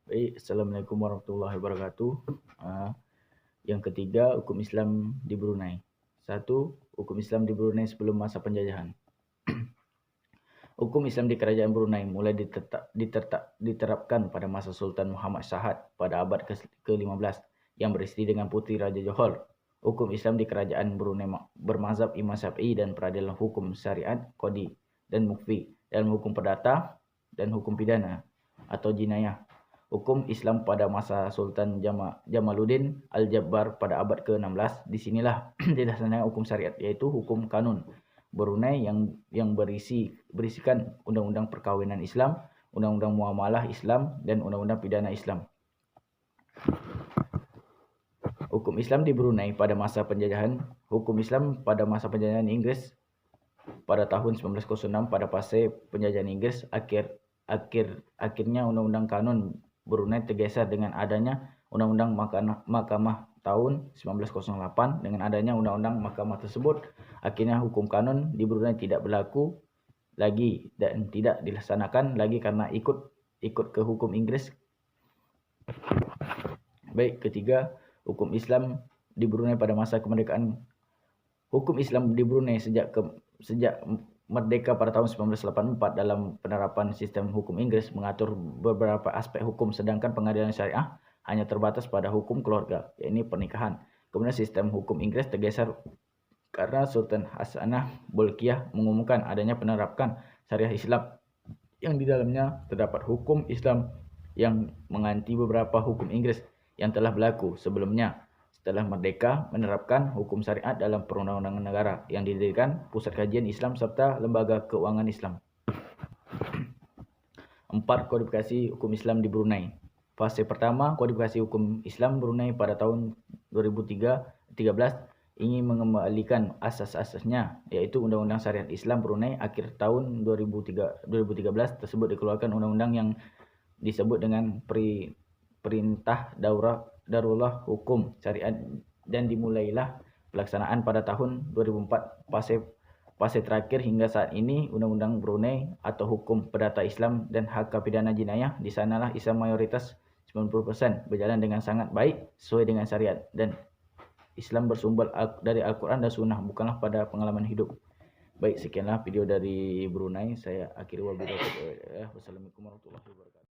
Baik, Assalamualaikum warahmatullahi wabarakatuh. Yang ketiga, hukum Islam di Brunei. 1. Hukum Islam di Brunei sebelum masa penjajahan. Hukum Islam di Kerajaan Brunei mulai diterapkan pada masa Sultan Muhammad Shahid pada abad ke-15 yang beristri dengan putri Raja Johor. Hukum Islam di Kerajaan Brunei bermazhab Imam Syafi'i dan peradilan hukum syariat, qadi, dan mufti dalam hukum perdata dan hukum pidana atau jinayah. Hukum Islam pada masa Sultan Jamaluddin Al-Jabbar pada abad ke-16. Disinilah dilaksanakan hukum syariat, yaitu hukum kanun Brunei yang berisikan undang-undang perkawinan Islam, undang-undang muamalah Islam, dan undang-undang pidana Islam. Hukum Islam di Brunei pada masa penjajahan. Hukum Islam pada masa penjajahan Inggris pada tahun 1906 pada fase penjajahan Inggris akhirnya undang-undang kanun Brunei tergeser dengan adanya Undang-Undang Mahkamah tahun 1908. Dengan adanya Undang-Undang Mahkamah tersebut, akhirnya hukum kanun di Brunei tidak berlaku lagi dan tidak dilaksanakan lagi karena ikut ke hukum Inggris. Baik, ketiga, hukum Islam di Brunei pada masa kemerdekaan. Hukum Islam di Brunei sejak merdeka pada tahun 1984 dalam penerapan sistem hukum Inggris mengatur beberapa aspek hukum, sedangkan pengadilan syariah hanya terbatas pada hukum keluarga, yakni pernikahan. Kemudian sistem hukum Inggris tergeser karena Sultan Hasanah Bolkiah mengumumkan adanya penerapan syariah Islam yang di dalamnya terdapat hukum Islam yang mengganti beberapa hukum Inggris yang telah berlaku sebelumnya. Setelah merdeka, menerapkan hukum syariat dalam perundang-undangan negara yang didirikan Pusat Kajian Islam serta Lembaga Keuangan Islam. 4. Kodifikasi hukum Islam di Brunei. Fase pertama, kodifikasi hukum Islam Brunei pada tahun 2013 ingin mengembalikan asas-asasnya, yaitu Undang-Undang Syariat Islam Brunei. Akhir tahun 2013 tersebut dikeluarkan undang-undang yang disebut dengan Perintah Darullah Hukum Syariat dan dimulailah pelaksanaan pada tahun 2004. Fase terakhir hingga saat ini Undang-Undang Brunei atau Hukum Perdata Islam dan Hak Pidana Jinayah. Di sanalah Islam mayoritas 90% berjalan dengan sangat baik sesuai dengan syariat, dan Islam bersumber dari Al-Quran dan Sunnah, bukanlah pada pengalaman hidup. Baik, sekianlah video dari Brunei. Saya akhiri wabillahi taufiq. Wassalamualaikum warahmatullahi wabarakatuh.